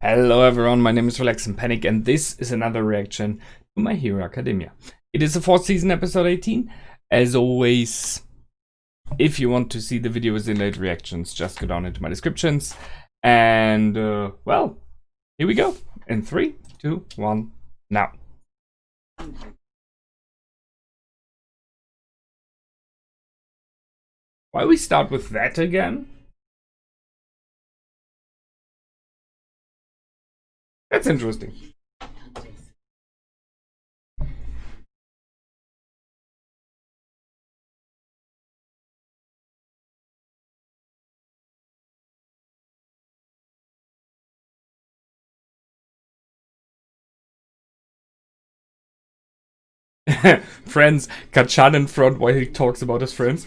Hello everyone, my name is Relax and Panic, and this is another reaction to My Hero Academia. It is the 4th season, episode 18. As always, if you want to see the video with inlayed reactions, just go down into my descriptions. And, well, here we go. In 3, 2, 1, now. Why we start with that again? That's interesting. Friends, Kachan in front while he talks about his friends.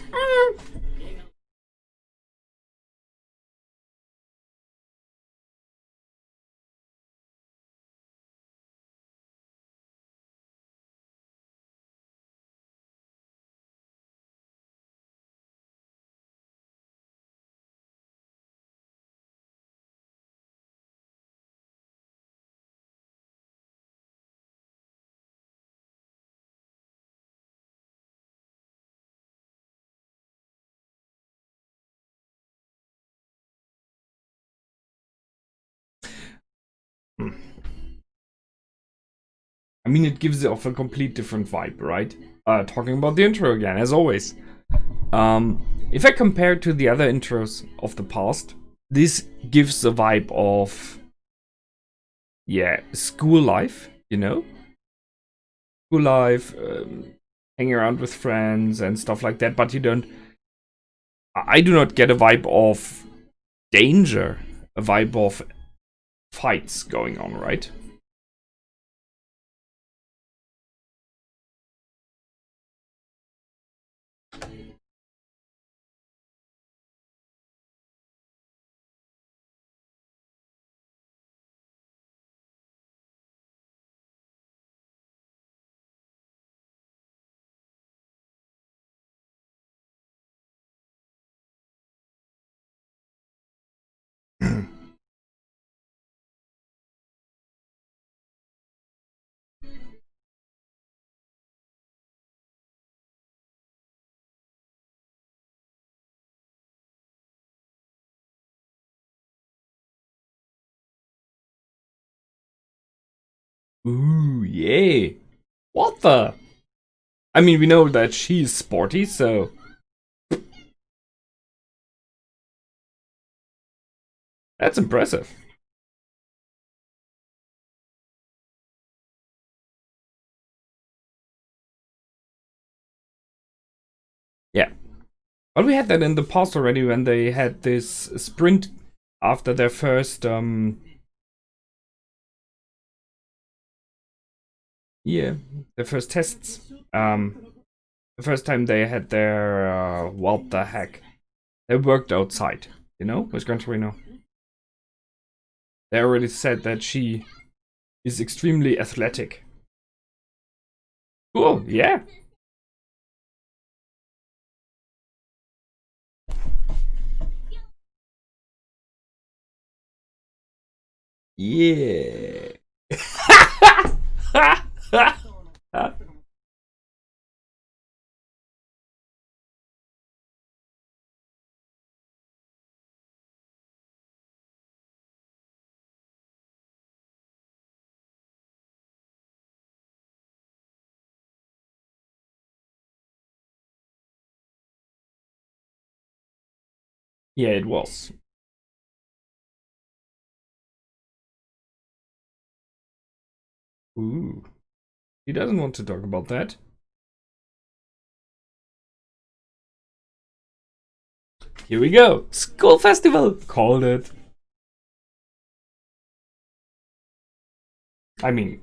I mean, it gives it off a complete different vibe, right? Talking about the intro again, as always. If I compare to the other intros of the past, this gives the vibe of, yeah, school life, you know? School life, hanging around with friends and stuff like that, but I do not get a vibe of danger, a vibe of fights going on, right? Ooh, yeah. What the? I mean, we know that she's sporty, so that's impressive. Yeah. But we had that in the past already when they had this sprint after their first yeah, their first tests. The first time they had their what the heck? They worked outside, you know, with Gran Torino. They already said that she is extremely athletic. Cool, yeah. Yeah. Yeah, it was. Ooh. He doesn't want to talk about that. Here we go. School festival. Called it. I mean,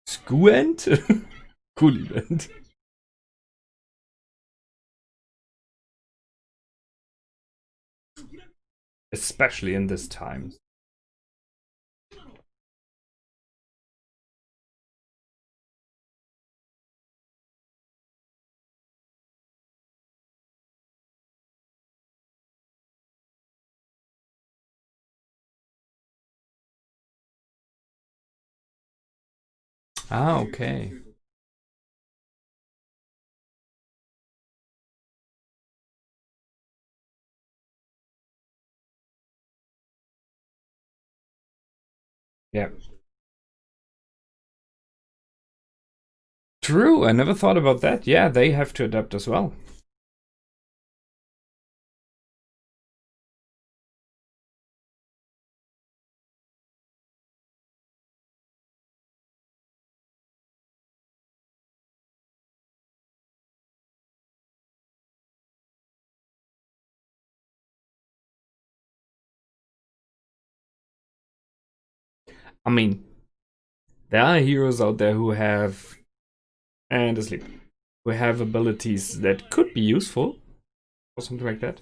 school end? Cool event. Especially in this time. Ah, okay. Yeah. True, I never thought about that. Yeah, they have to adapt as well. I mean, there are heroes out there who have and asleep, who have abilities that could be useful or something like that.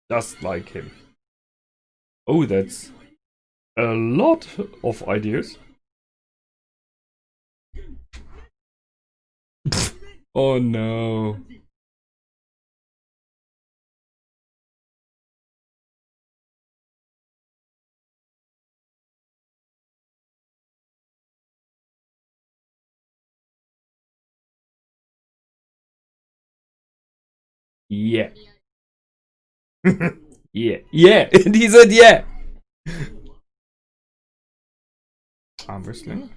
Just like him. Oh, that's a lot of ideas. Oh no. Yeah. Yeah. Yeah. And he said yeah. Arm wrestling?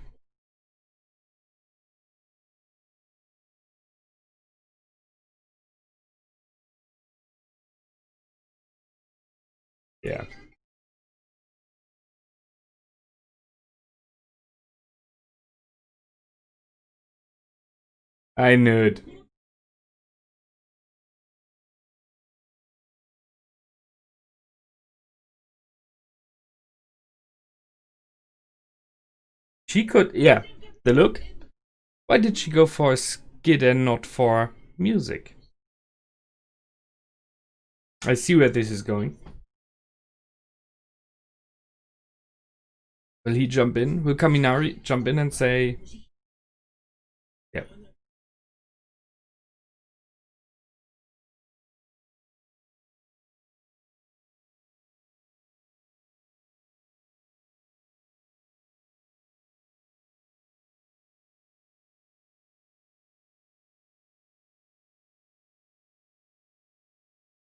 Yeah. I knew it. She could, yeah. The look. Why did she go for a skid and not for music? I see where this is going. Will he jump in? Will Kaminari jump in and say, yeah,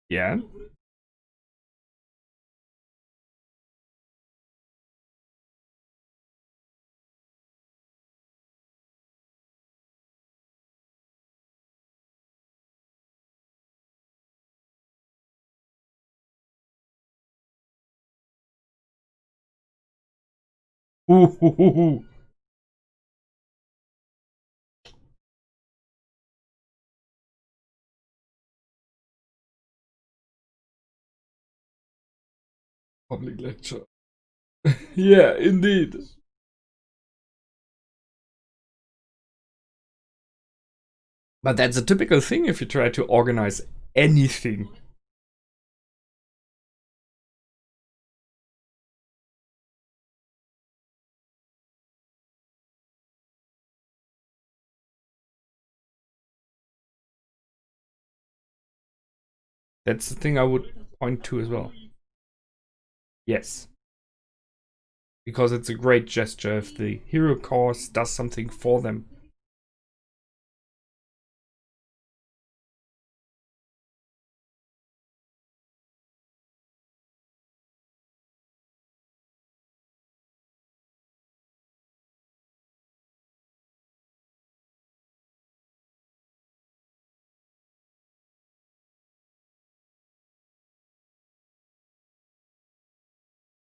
yeah? Ooh, ooh, ooh, ooh. Public lecture. Yeah, indeed. But that's a typical thing if you try to organize anything. That's the thing I would point to as well. Yes. Because it's a great gesture if the hero course does something for them.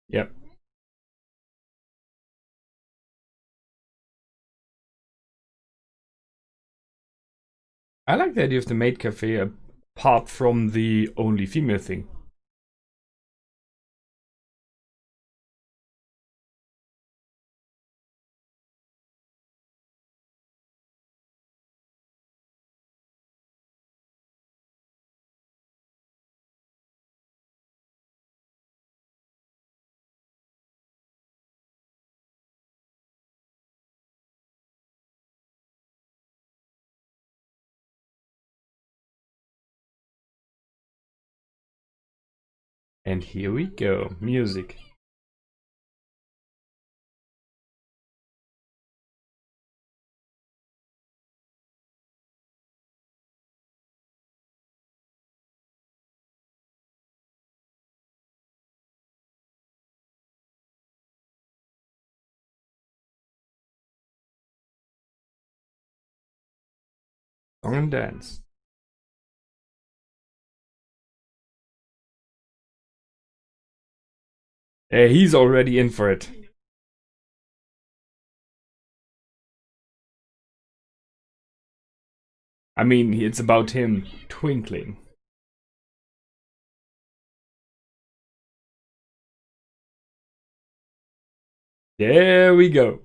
Yep. I like the idea of the maid cafe apart from the only female thing. And here we go. Music. Song and dance. He's already in for it. I mean, it's about him twinkling. There we go.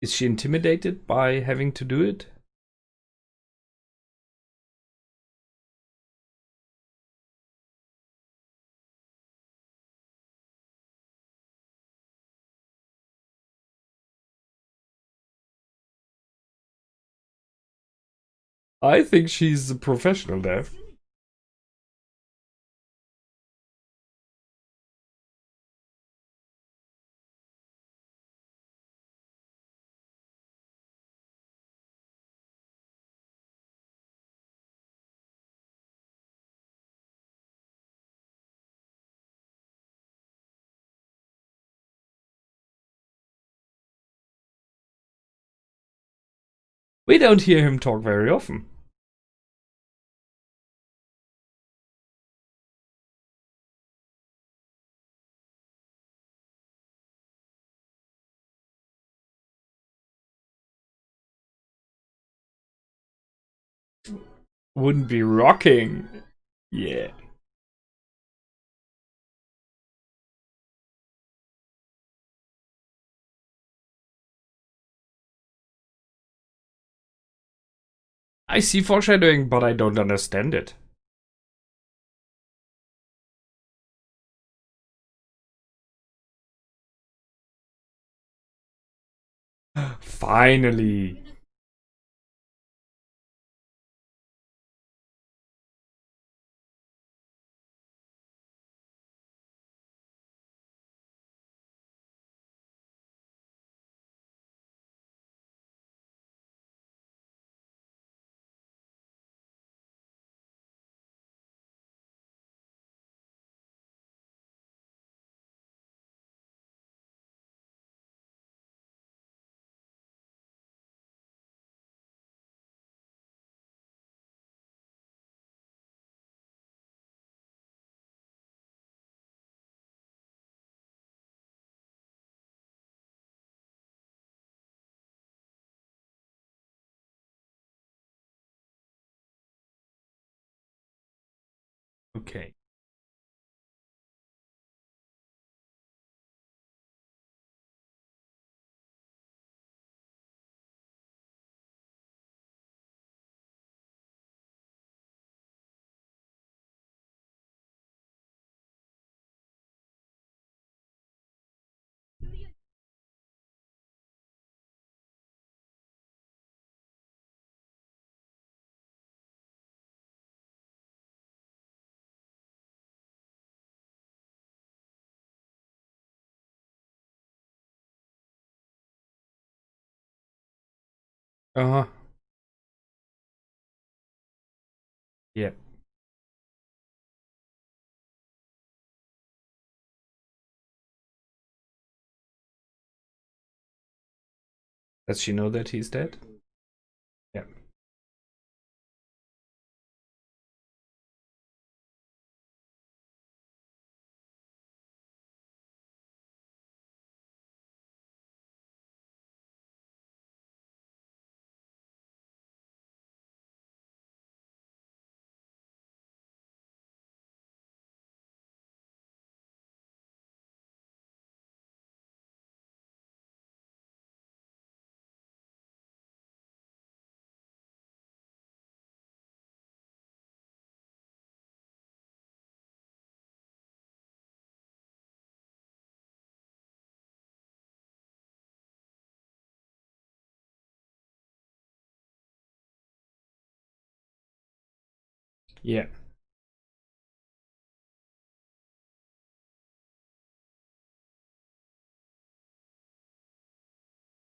Is she intimidated by having to do it? I think she's a professional dev. We don't hear him talk very often. Wouldn't be rocking. Yeah. I see foreshadowing, but I don't understand it. Finally. Okay. Uh-huh. Yeah. Does she know that he's dead? Yeah. Yeah.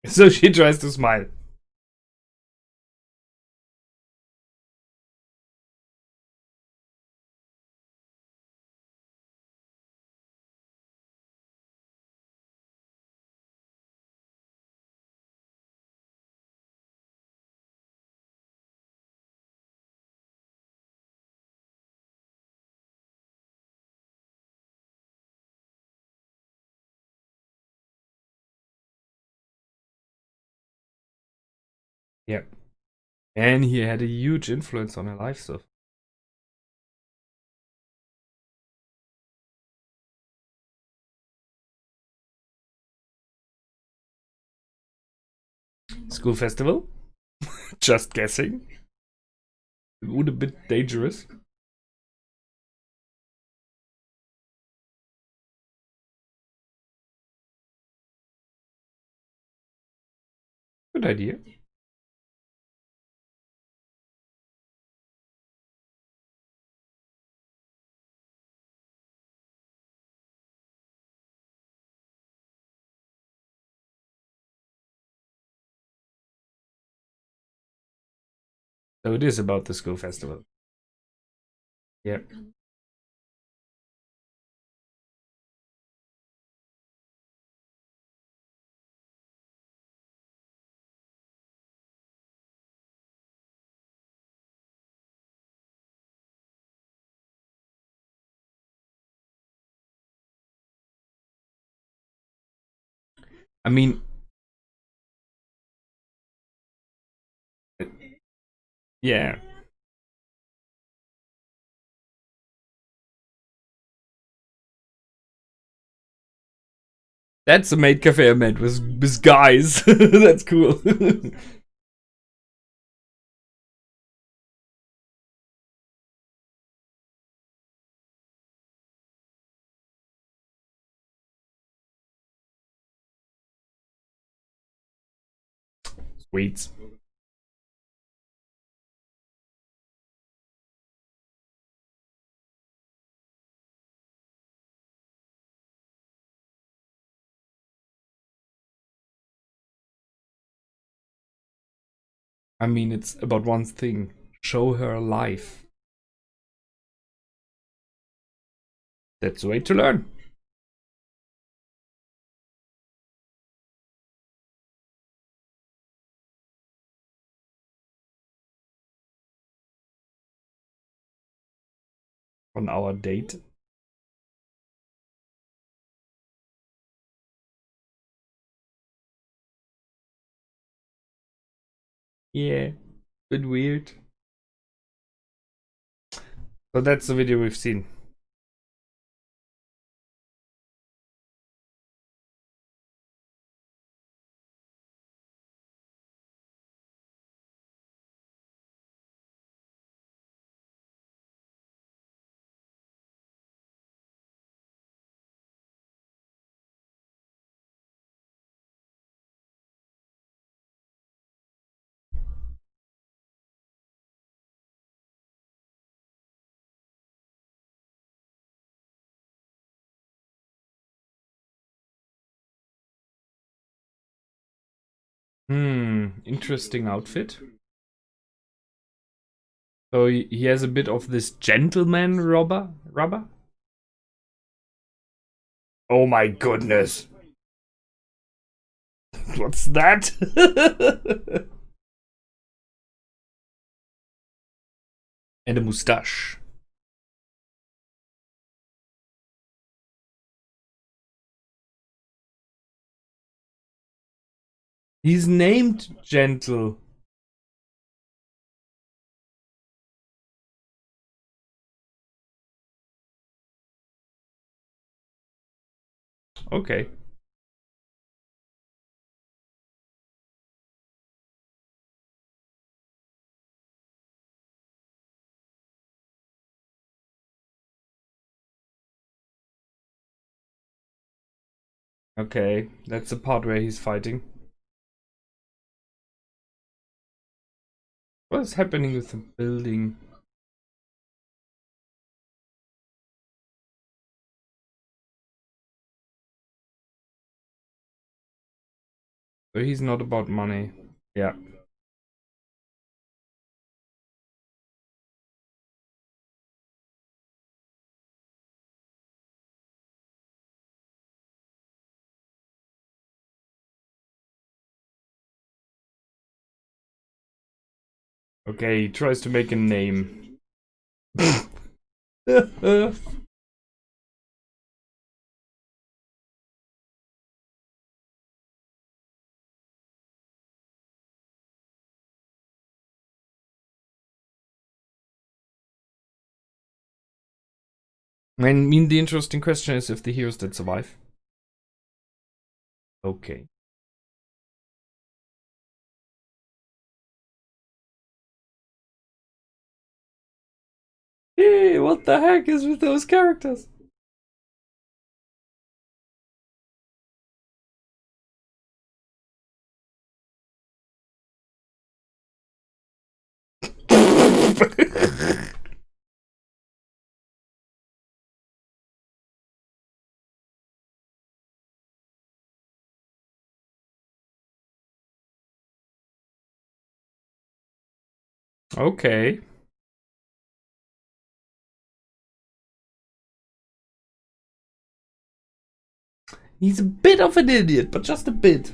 So she tries to smile. Yeah. And he had a huge influence on her life stuff. School festival? Just guessing. It would a bit dangerous. Good idea. So it is about the school festival. Yeah. I mean, yeah. That's a maid cafe I met with guys. That's cool. Sweets. I mean, it's about one thing. Show her life. That's the way to learn. On our date. Yeah. Bit weird. So that's the video we've seen. Interesting outfit. So he has a bit of this gentleman robber. Oh my goodness. What's that? And a mustache. He's named Gentle. Okay. Okay. That's the part where he's fighting. What is happening with the building? So he's not about money. Yeah. Okay, he tries to make a name. I mean, the interesting question is if the heroes did survive. Okay. Hey, what the heck is with those characters? Okay. He's a bit of an idiot, but just a bit.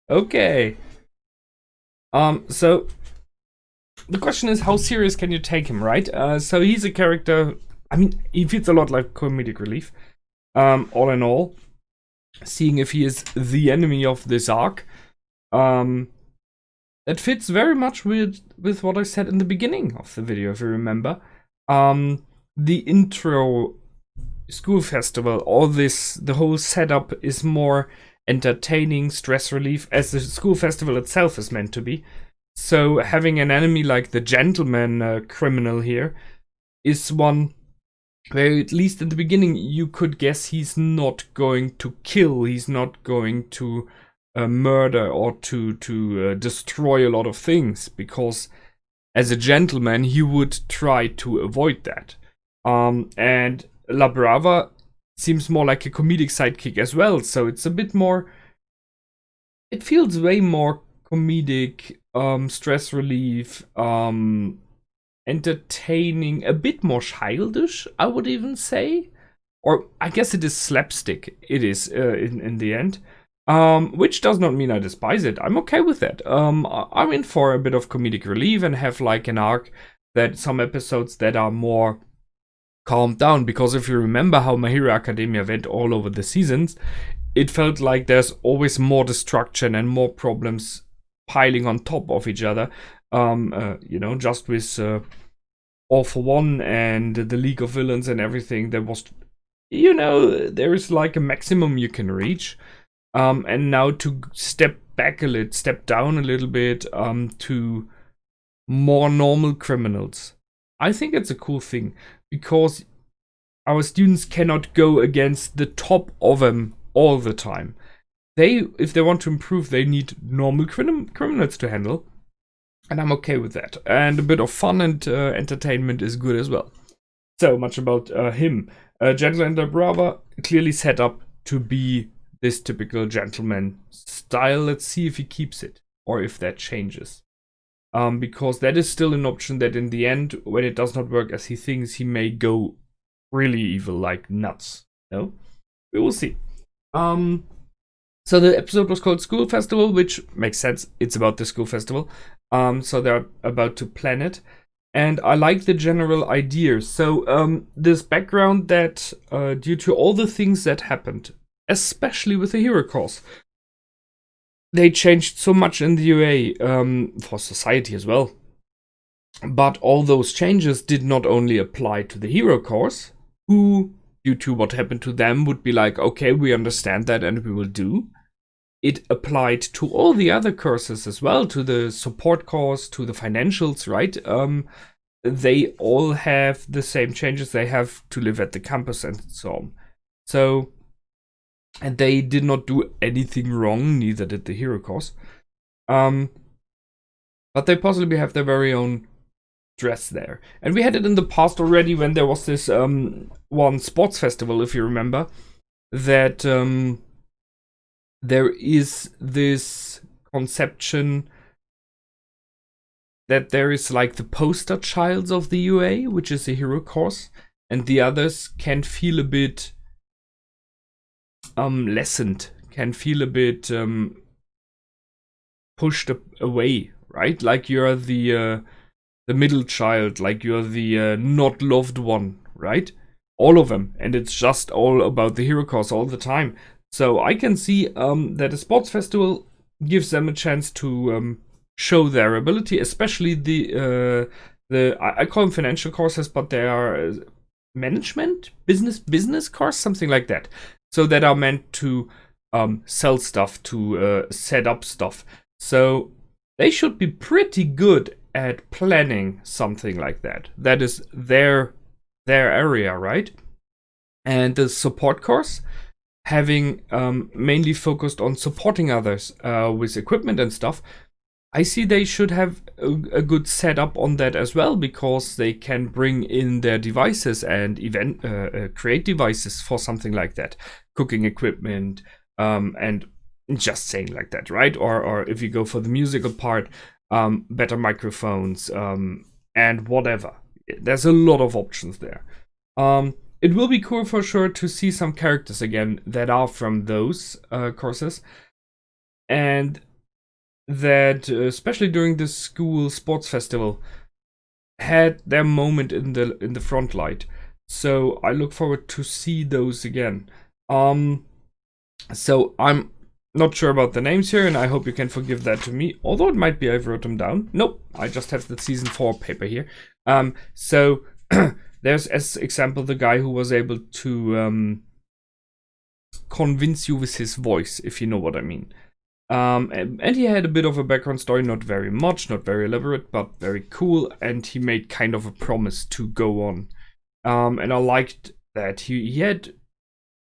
Okay. So the question is, how serious can you take him, right? So he's a character. I mean, he feels a lot like comedic relief. All in all, seeing if he is the enemy of this arc, that fits very much with what I said in the beginning of the video, if you remember. The intro school festival, all this, the whole setup is more entertaining, stress relief, as the school festival itself is meant to be. So having an enemy like the gentleman criminal here is one where, at least in the beginning, you could guess he's not going to kill, he's not going to murder or to destroy a lot of things, because as a gentleman he would try to avoid that. And La Brava seems more like a comedic sidekick as well, so it's a bit more, it feels way more comedic, stress relief, entertaining, a bit more childish, I would even say. Or I guess it is slapstick, it is in the end. Which does not mean I despise it. I'm okay with that. I'm in for a bit of comedic relief and have like an arc, that some episodes that are more calmed down, because if you remember how My Hero Academia went all over the seasons, it felt like there's always more destruction and more problems piling on top of each other. Just with All for One and the League of Villains and everything, there was, there is like a maximum you can reach. And now to step down a little bit, to more normal criminals. I think it's a cool thing, because our students cannot go against the top of them all the time. If they want to improve, they need normal criminals to handle. And I'm okay with that. And a bit of fun and entertainment is good as well. So much about him. Gentle and Brava clearly set up to be this typical gentleman style. Let's see if he keeps it, or if that changes. Because that is still an option, that in the end, when it does not work as he thinks, he may go really evil, like nuts. No? We will see. So the episode was called School Festival, which makes sense. It's about the school festival. So they're about to plan it. And I like the general idea. So this background that due to all the things that happened, especially with the hero course, they changed so much in the UA, for society as well. But all those changes did not only apply to the hero course, who, due to what happened to them, would be like, okay, we understand that and we will do. It applied to all the other courses as well, to the support course, to the financials, right? They all have the same changes. They have to live at the campus and so on. So, and they did not do anything wrong, neither did the hero course. But they possibly have their very own dress there. And we had it in the past already, when there was this one sports festival, if you remember, that there is this conception that there is like the poster childs of the UA, which is a hero course, and the others can feel a bit lessened, can feel a bit pushed away, right? Like you're the middle child, like you're the not loved one, right? All of them, and it's just all about the hero course all the time. So I can see that a sports festival gives them a chance to show their ability, especially the I call them financial courses, but they are management, business course, something like that. So that are meant to sell stuff, to set up stuff. So they should be pretty good at planning something like that. That is their area, right? And the support course, having mainly focused on supporting others with equipment and stuff, I see they should have a good setup on that as well, because they can bring in their devices and create devices for something like that, cooking equipment, and just saying like that, right? Or if you go for the musical part, better microphones, and whatever. There's a lot of options there. It will be cool for sure to see some characters again that are from those courses, and that especially during the school sports festival had their moment in the front light. So I look forward to see those again. So I'm not sure about the names here, and I hope you can forgive that to me. Although it might be I've wrote them down. Nope, I just have the season 4 paper here. So there's, as example, the guy who was able to convince you with his voice, if you know what I mean. And he had a bit of a background story, not very much, not very elaborate, but very cool. And he made kind of a promise to go on. And I liked that he had,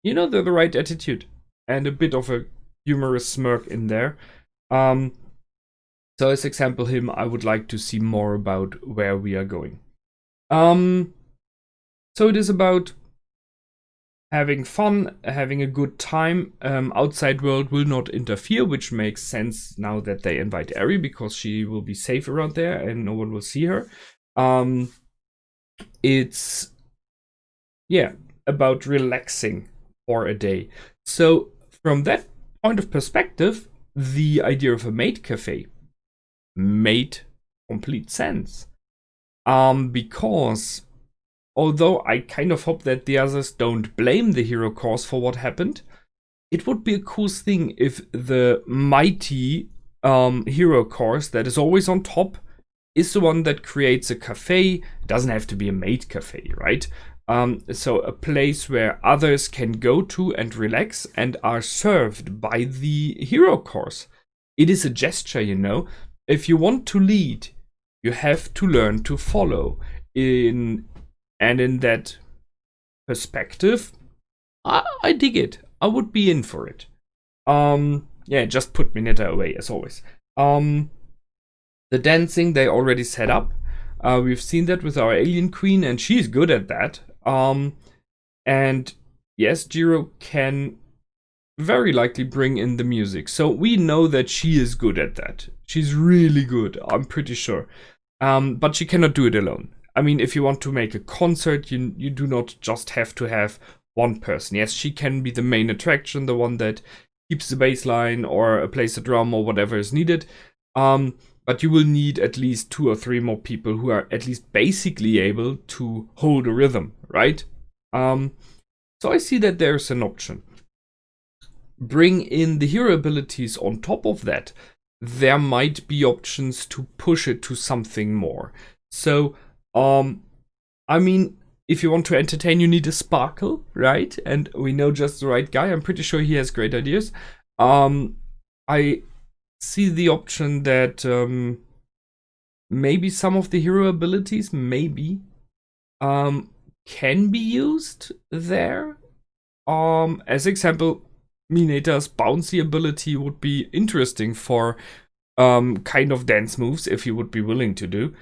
you know, the right attitude and a bit of a humorous smirk in there. So as example, him, I would like to see more about where we are going. So it is about having fun, having a good time. Outside world will not interfere, which makes sense now that they invite Eri, because she will be safe around there and no one will see her. It's, yeah, about relaxing for a day. So from that point of perspective, the idea of a maid cafe made complete sense. Because although I kind of hope that the others don't blame the hero course for what happened, it would be a cool thing if the mighty hero course that is always on top is the one that creates a cafe. It doesn't have to be a maid cafe, right? So a place where others can go to and relax and are served by the hero course. It is a gesture, you know. If you want to lead, you have to learn to follow. In that perspective, I dig it. I would be in for it. Yeah, just put Mineta away as always. The dancing they already set up. We've seen that with our alien queen, and she's good at that. And yes, Jiro can very likely bring in the music. So we know that she is good at that. She's really good, I'm pretty sure. But she cannot do it alone. I mean, if you want to make a concert, you do not just have to have one person. Yes, she can be the main attraction, the one that keeps the bass line or plays the drum or whatever is needed. But you will need at least 2 or 3 more people who are at least basically able to hold a rhythm, right? So I see that there's an option. Bring in the hero abilities on top of that. There might be options to push it to something more. So, I mean, if you want to entertain, you need a sparkle, right? And we know just the right guy. I'm pretty sure he has great ideas. I see the option that maybe some of the hero abilities maybe can be used there. As example, Mineta's bouncy ability would be interesting for kind of dance moves if you would be willing to do.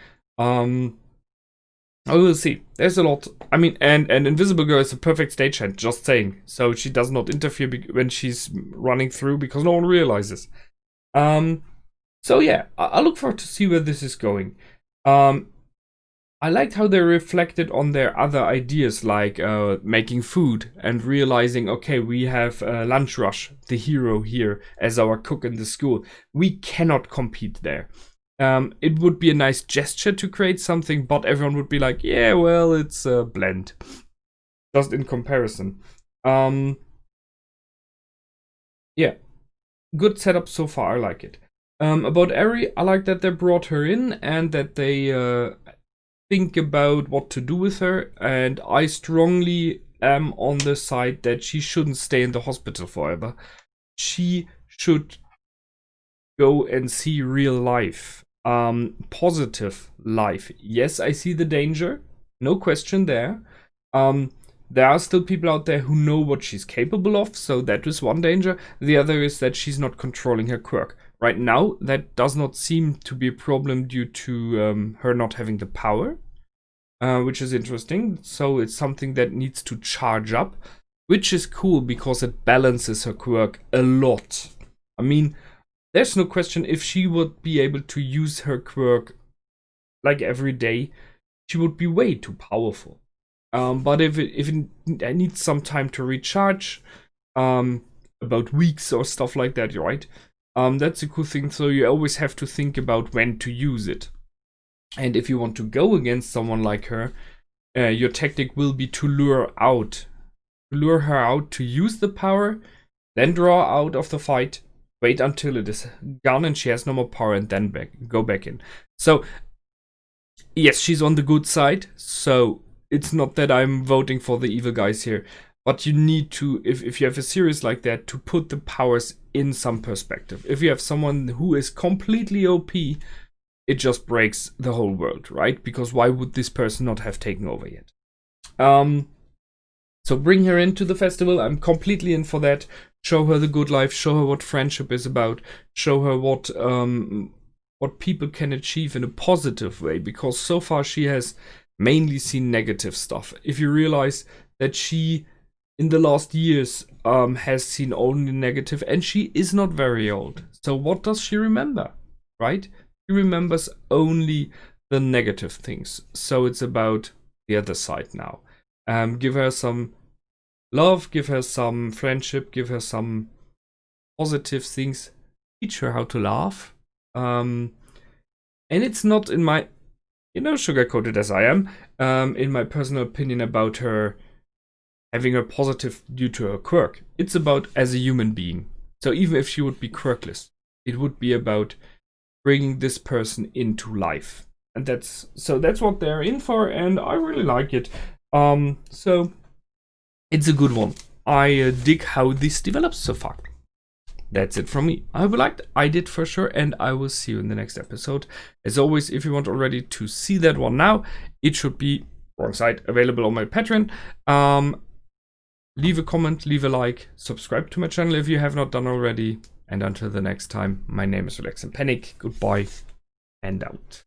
Oh, we'll see. There's a lot. I mean, and Invisible Girl is a perfect stagehand, just saying. So she does not interfere when she's running through because no one realizes. So yeah, I look forward to see where this is going. I liked how they reflected on their other ideas, like making food and realizing, okay, we have Lunch Rush, the hero here, as our cook in the school. We cannot compete there. It would be a nice gesture to create something, but everyone would be like, yeah, well, it's a blend. Just in comparison. Yeah, good setup so far, I like it. About Eri, I like that they brought her in and that they think about what to do with her, and I strongly am on the side that she shouldn't stay in the hospital forever. She should go and see real life. Positive life. Yes, I see the danger. No question there. There are still people out there who know what she's capable of, so that is one danger. The other is that she's not controlling her quirk. Right now, that does not seem to be a problem due to her not having the power, which is interesting. So it's something that needs to charge up, which is cool because it balances her quirk a lot. I mean, there's no question if she would be able to use her quirk like every day, she would be way too powerful. But if it needs some time to recharge, about weeks or stuff like that, right? That's a cool thing. So you always have to think about when to use it. And if you want to go against someone like her, your tactic will be to lure her out to use the power, then draw out of the fight, wait until it is gone and she has no more power, and then go back in. So, yes, she's on the good side. So it's not that I'm voting for the evil guys here, but you need to, if you have a series like that, to put the powers in some perspective. If you have someone who is completely OP, it just breaks the whole world, right? Because why would this person not have taken over yet? So bring her into the festival. I'm completely in for that. Show her the good life. Show her what friendship is about. Show her what people can achieve in a positive way. Because so far she has mainly seen negative stuff. If you realize that she, in the last years, has seen only negative, and she is not very old. So what does she remember, right? She remembers only the negative things. So it's about the other side now. Give her some love, give her some friendship, give her some positive things. Teach her how to laugh. And it's not in my, sugar-coated as I am, in my personal opinion about her having her positive due to her quirk. It's about as a human being. So even if she would be quirkless, it would be about bringing this person into life. And that's what they're in for, and I really like it. So it's a good one. I dig how this develops so far. That's it from me. I hope you liked. I did for sure, and I will see you in the next episode. As always, if you want already to see that one now, it should be wrong side available on my Patreon. Leave a comment, leave a like, subscribe to my channel if you have not done already. And until the next time, my name is Relax and Panic. Goodbye and out.